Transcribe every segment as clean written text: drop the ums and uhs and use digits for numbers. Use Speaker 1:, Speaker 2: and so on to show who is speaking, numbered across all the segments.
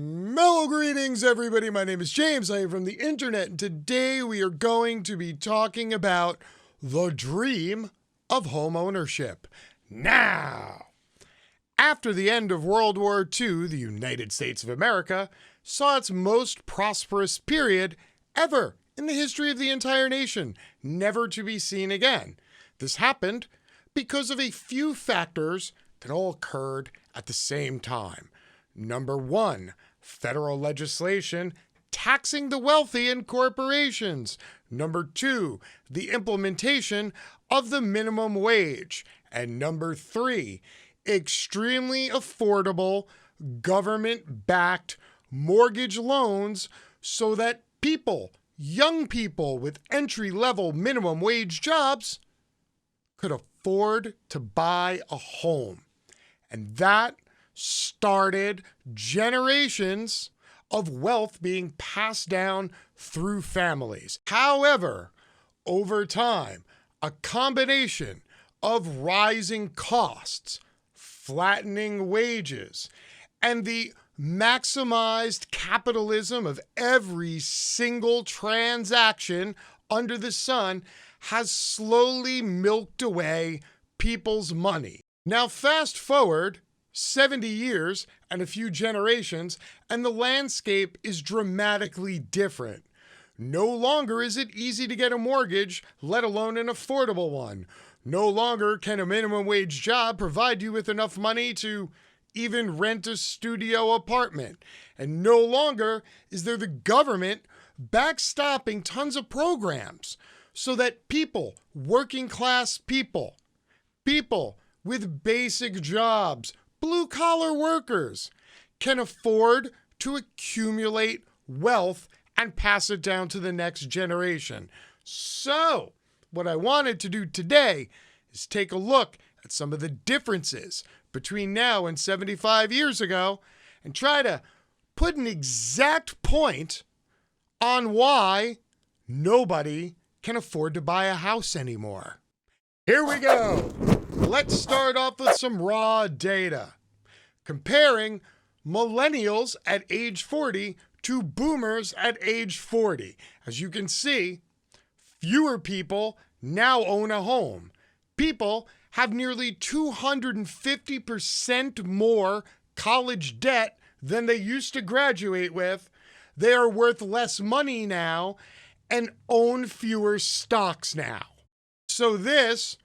Speaker 1: Mellow greetings, everybody. My name is James. I am from the internet, and today we are going to be talking about the dream of home ownership. Now, after the end of World War II, the United States of America saw its most prosperous period ever in the history of the entire nation, never to be seen again. This happened because of a few factors that all occurred at the same time. Number one, federal legislation taxing the wealthy and corporations. Number two, the implementation of the minimum wage. And number three, extremely affordable government-backed mortgage loans so that people, young people with entry-level minimum wage jobs, could afford to buy a home. And that started generations of wealth being passed down through families. However, over time, a combination of rising costs, flattening wages, and the maximized capitalism of every single transaction under the sun has slowly milked away people's money. Now, fast forward 70 years and a few generations, and the landscape is dramatically different. No longer is it easy to get a mortgage, let alone an affordable one. No longer can a minimum wage job provide you with enough money to even rent a studio apartment. And no longer is there the government backstopping tons of programs so that people, working class people, people with basic jobs, blue-collar workers, can afford to accumulate wealth and pass it down to the next generation. So, what I wanted to do today is take a look at some of the differences between now and 75 years ago and try to put an exact point on why nobody can afford to buy a house anymore. Here we go. Let's start off with some raw data. Comparing millennials at age 40 to boomers at age 40. As you can see, fewer people now own a home. People have nearly 250% more college debt than they used to graduate with. They are worth less money now and own fewer stocks now. So this,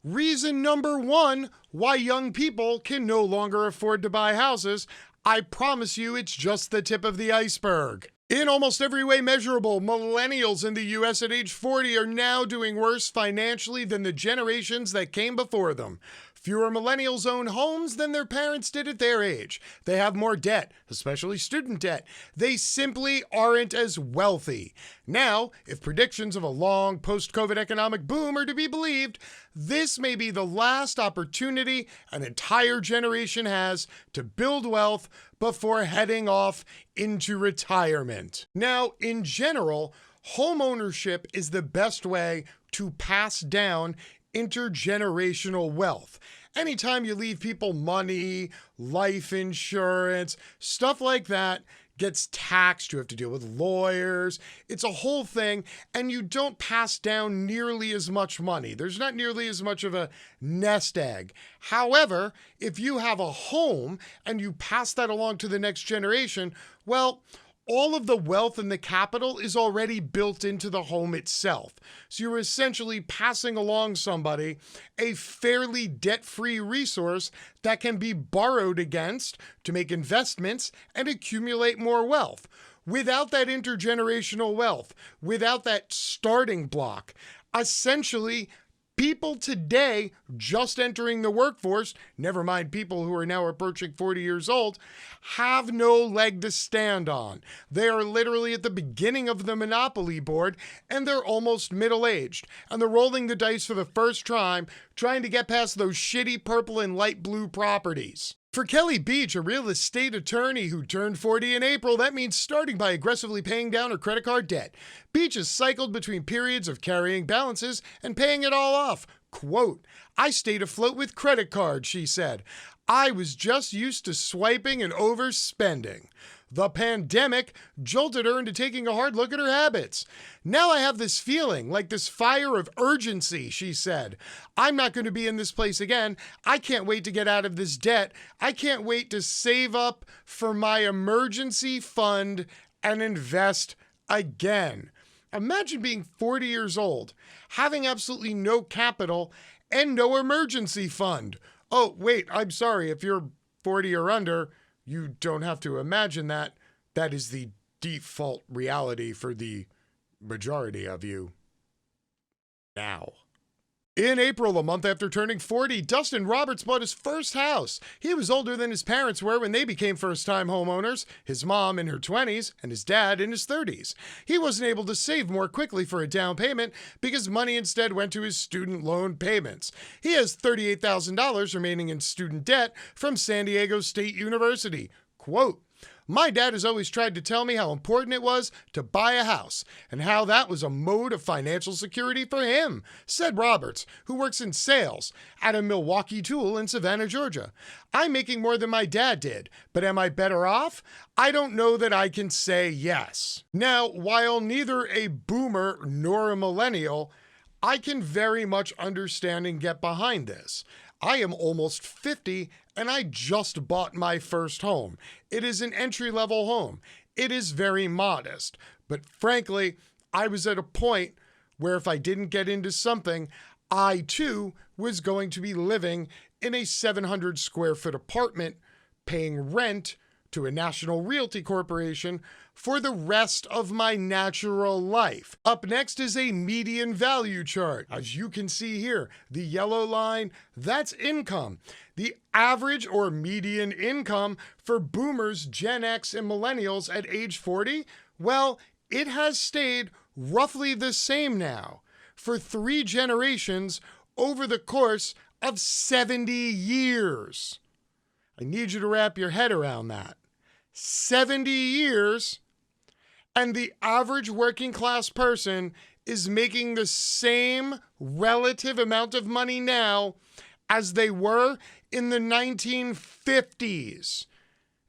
Speaker 1: reason number one why young people can no longer afford to buy houses, I promise you it's just the tip of the iceberg. In almost every way measurable, millennials in the US at age 40 are now doing worse financially than the generations that came before them. Fewer millennials own homes than their parents did at their age. They have more debt, especially student debt. They simply aren't as wealthy. Now, if predictions of a long post-COVID economic boom are to be believed, this may be the last opportunity an entire generation has to build wealth before heading off into retirement. Now, in general, homeownership is the best way to pass down intergenerational wealth. Anytime you leave people money, life insurance, stuff like that gets taxed, you have to deal with lawyers. It's a whole thing, and you don't pass down nearly as much money. There's not nearly as much of a nest egg. However, if you have a home and you pass that along to the next generation, well, all of the wealth and the capital is already built into the home itself. So you're essentially passing along somebody a fairly debt-free resource that can be borrowed against to make investments and accumulate more wealth. Without that intergenerational wealth, without that starting block, essentially people today just entering the workforce, never mind people who are now approaching 40 years old, have no leg to stand on. They are literally at the beginning of the monopoly board, and they're almost middle-aged. And they're rolling the dice for the first time, trying to get past those shitty purple and light blue properties. For Kelly Beach, a real estate attorney who turned 40 in April, that means starting by aggressively paying down her credit card debt. Beach has cycled between periods of carrying balances and paying it all off, Quote, "I stayed afloat with credit cards," she said. "I was just used to swiping and overspending. The pandemic jolted her into taking a hard look at her habits. Now I have this feeling, like this fire of urgency," she said. "I'm not going to be in this place again. I can't wait to get out of this debt. I can't wait to save up for my emergency fund and invest again." Imagine being 40 years old, having absolutely no capital and no emergency fund. Oh, wait, I'm sorry. If you're 40 or under, you don't have to imagine that. That is the default reality for the majority of you now. In April, a month after turning 40, Dustin Roberts bought his first house. He was older than his parents were when they became first-time homeowners, his mom in her 20s and his dad in his 30s. He wasn't able to save more quickly for a down payment because money instead went to his student loan payments. He has $38,000 remaining in student debt from San Diego State University. Quote, "My dad has always tried to tell me how important it was to buy a house and how that was a mode of financial security for him," said Roberts, who works in sales at a Milwaukee Tool in Savannah, Georgia. "I'm making more than my dad did, but am I better off? I don't know that I can say yes." Now, while neither a boomer nor a millennial, I can very much understand and get behind this. I am almost 50 and I just bought my first home. It is an entry-level home. It is very modest, but frankly, I was at a point where if I didn't get into something, I too was going to be living in a 700 square foot apartment, paying rent to a national realty corporation for the rest of my natural life. Up next is a median value chart. As you can see here, the yellow line, that's income. The average or median income for boomers, Gen X, and millennials at age 40, well, it has stayed roughly the same now for 3 generations over the course of 70 years. I need you to wrap your head around that. 70 years, and the average working class person is making the same relative amount of money now as they were in the 1950s.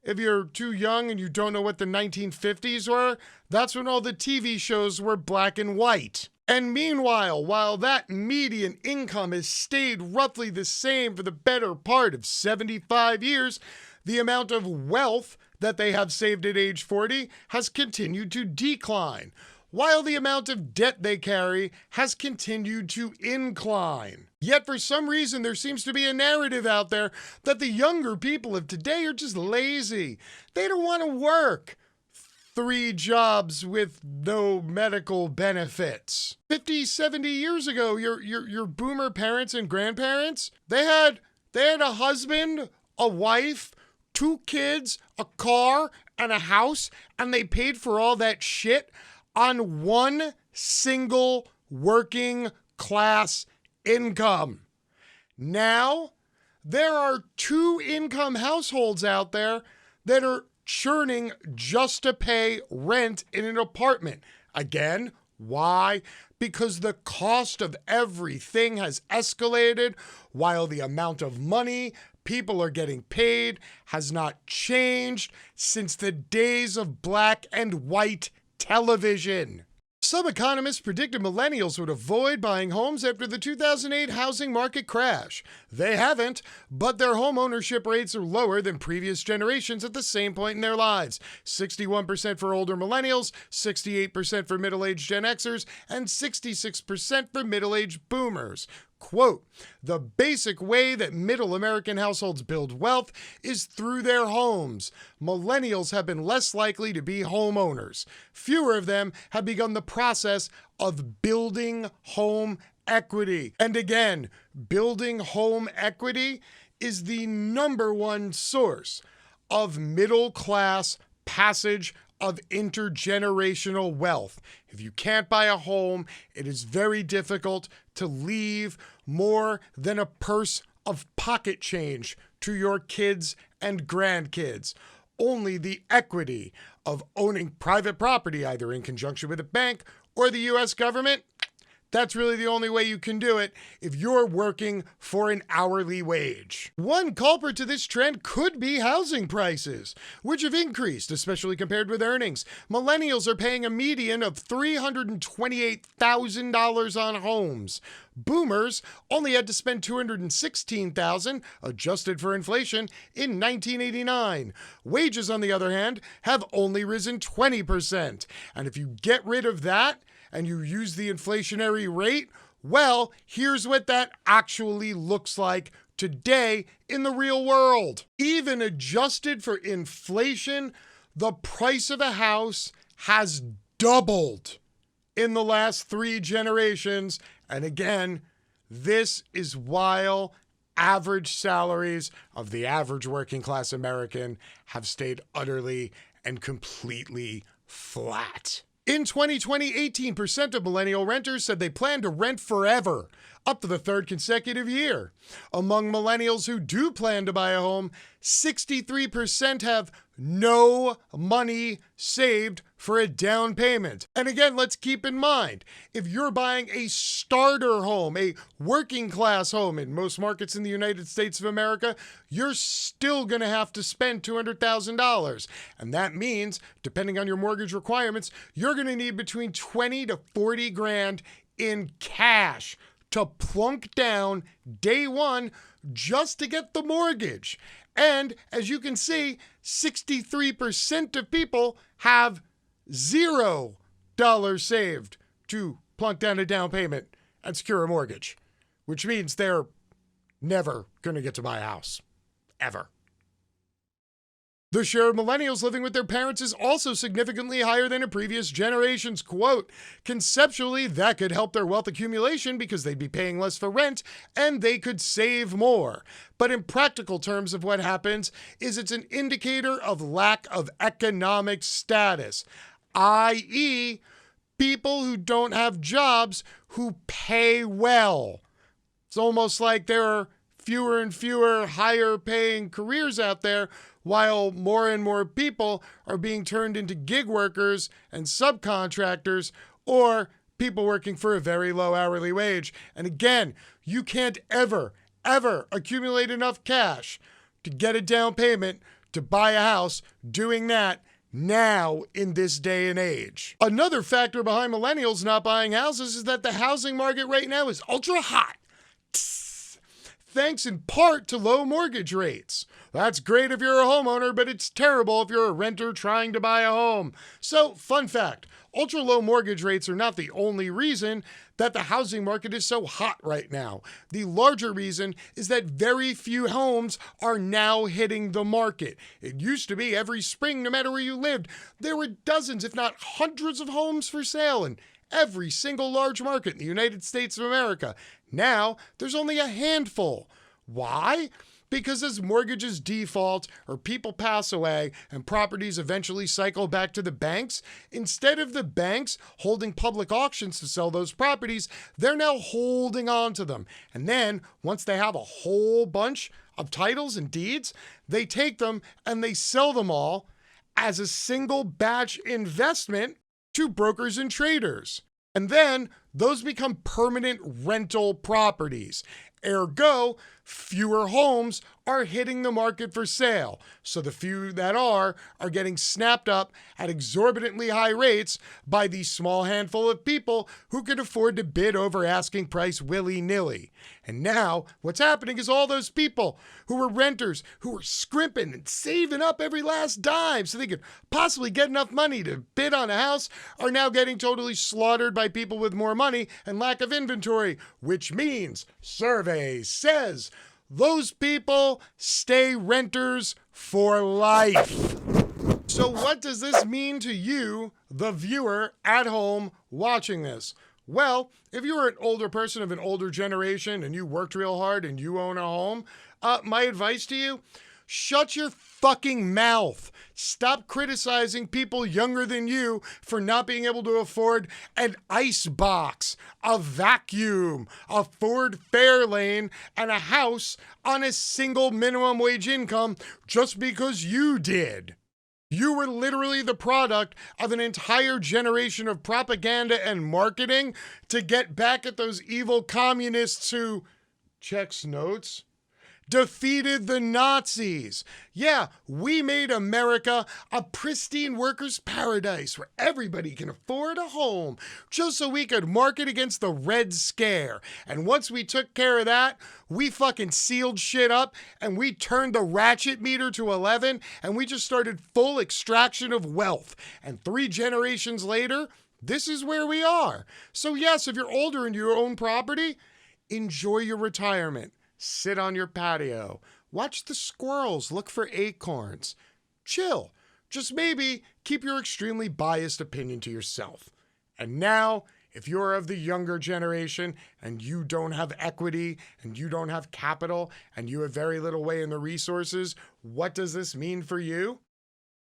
Speaker 1: If you're too young and you don't know what the 1950s were, that's when all the TV shows were black and white. And meanwhile, while that median income has stayed roughly the same for the better part of 75 years, the amount of wealth that they have saved at age 40 has continued to decline, while the amount of debt they carry has continued to incline. Yet for some reason, there seems to be a narrative out there that the younger people of today are just lazy. They don't want to work 3 jobs with no medical benefits. 50, 70 years ago, your boomer parents and grandparents, they had a husband, a wife, 2 kids, a car, and a house, and they paid for all that shit on one single working class income. Now, there are 2 income households out there that are churning just to pay rent in an apartment. Again, why? Because the cost of everything has escalated, while the amount of money people are getting paid has not changed since the days of black and white television. Some economists predicted millennials would avoid buying homes after the 2008 housing market crash. They haven't, but their home ownership rates are lower than previous generations at the same point in their lives. 61% for older millennials, 68% for middle-aged Gen Xers, and 66% for middle-aged boomers. Quote, "The basic way that middle American households build wealth is through their homes. Millennials have been less likely to be homeowners. Fewer of them have begun the process of building home equity." And again, building home equity is the #1 source of middle-class passage of intergenerational wealth. If you can't buy a home, it is very difficult to leave more than a purse of pocket change to your kids and grandkids. Only the equity of owning private property, either in conjunction with a bank or the US government, That's really the only way you can do it if you're working for an hourly wage. One culprit to this trend could be housing prices, which have increased, especially compared with earnings. Millennials are paying a median of $328,000 on homes. Boomers only had to spend $216,000, adjusted for inflation, in 1989. Wages, on the other hand, have only risen 20%. And if you get rid of that, and you use the inflationary rate, well, here's what that actually looks like today in the real world. Even adjusted for inflation, the price of a house has doubled in the last 3 generations. And again, this is while average salaries of the average working class American have stayed utterly and completely flat. In 2020, 18% of millennial renters said they plan to rent forever, up for the 3rd consecutive year. Among millennials who do plan to buy a home, 63% have no money saved for a down payment. And again, let's keep in mind, if you're buying a starter home, a working class home in most markets in the United States of America, you're still going to have to spend $200,000. And that means, depending on your mortgage requirements, you're going to need between 20 to 40 grand in cash to plunk down day one just to get the mortgage. And as you can see, 63% of people have $0 saved to plunk down a down payment and secure a mortgage, which means they're never going to get to buy a house, ever. The share of millennials living with their parents is also significantly higher than in previous generations. Quote, conceptually, that could help their wealth accumulation because they'd be paying less for rent and they could save more. But in practical terms of what happens is it's an indicator of lack of economic status, i.e., people who don't have jobs who pay well. It's almost like there are fewer and fewer higher paying careers out there, while more and more people are being turned into gig workers and subcontractors or people working for a very low hourly wage. And again, you can't ever accumulate enough cash to get a down payment to buy a house doing that now in this day and age. Another factor behind millennials not buying houses is that the housing market right now is ultra hot. Thanks in part to low mortgage rates. That's great if you're a homeowner, but it's terrible if you're a renter trying to buy a home. So, fun fact, ultra low mortgage rates are not the only reason that the housing market is so hot right now. The larger reason is that very few homes are now hitting the market. It used to be every spring, no matter where you lived, there were dozens, if not hundreds of homes for sale in every single large market in the United States of America. Now, there's only a handful. Why? Because as mortgages default or people pass away and properties eventually cycle back to the banks, instead of the banks holding public auctions to sell those properties, they're now holding on to them. And then once they have a whole bunch of titles and deeds, they take them and they sell them all as a single batch investment to brokers and traders. And then those become permanent rental properties. Ergo, fewer homes are hitting the market for sale. So the few that are getting snapped up at exorbitantly high rates by the small handful of people who can afford to bid over asking price willy-nilly. And now what's happening is all those people who were renters, who were scrimping and saving up every last dime so they could possibly get enough money to bid on a house, are now getting totally slaughtered by people with more money and lack of inventory, which means, survey says, those people stay renters for life. So what does this mean to you, the viewer at home watching this? Well, if you're an older person of an older generation and you worked real hard and you own a home, my advice to you, shut your fucking mouth. Stop criticizing people younger than you for not being able to afford an ice box, a vacuum, a Ford Fairlane, and a house on a single minimum wage income just because you did. You were literally the product of an entire generation of propaganda and marketing to get back at those evil communists who, checks notes, defeated the Nazis. Yeah, we made America a pristine workers' paradise where everybody can afford a home just so we could market against the Red Scare. And once we took care of that, we fucking sealed shit up and we turned the ratchet meter to 11 and we just started full extraction of wealth. And 3 generations later, this is where we are. So yes, if you're older and you own property, enjoy your retirement. Sit on your patio, watch the squirrels look for acorns. Chill. Just maybe keep your extremely biased opinion to yourself. And now, if you're of the younger generation and you don't have equity and you don't have capital and you have very little way in the resources, what does this mean for you?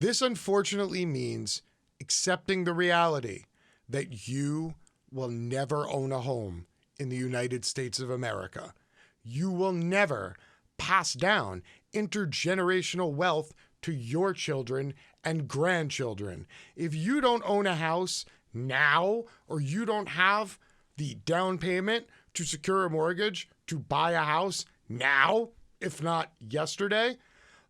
Speaker 1: This unfortunately means accepting the reality that you will never own a home in the United States of America. You will never pass down intergenerational wealth to your children and grandchildren. If you don't own a house now, or you don't have the down payment to secure a mortgage to buy a house now, if not yesterday,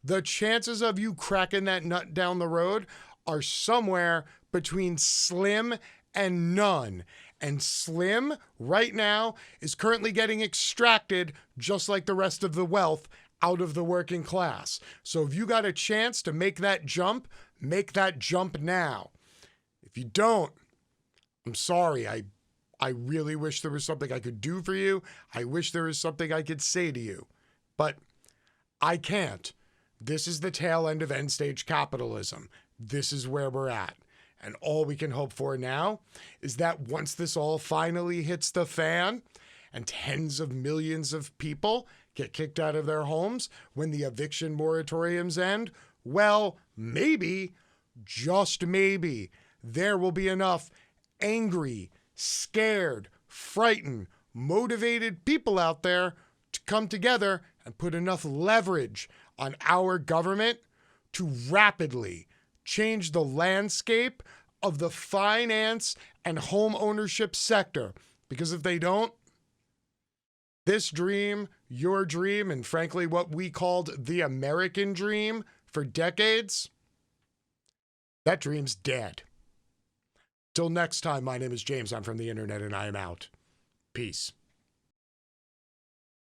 Speaker 1: the chances of you cracking that nut down the road are somewhere between slim and none. And slim right now is currently getting extracted just like the rest of the wealth out of the working class. So if you got a chance to make that jump now. If you don't, I'm sorry. I really wish there was something I could do for you. I wish there was something I could say to you, but I can't. This is the tail end of end stage capitalism. This is where we're at. And all we can hope for now is that once this all finally hits the fan and tens of millions of people get kicked out of their homes when the eviction moratoriums end, well, maybe, just maybe, there will be enough angry, scared, frightened, motivated people out there to come together and put enough leverage on our government to rapidly change the landscape of the finance and home ownership sector. Because if they don't, this dream, your dream, and frankly what we called the American dream for decades, that dream's dead. Till next time, my name is James. I'm from the internet and I am out. Peace.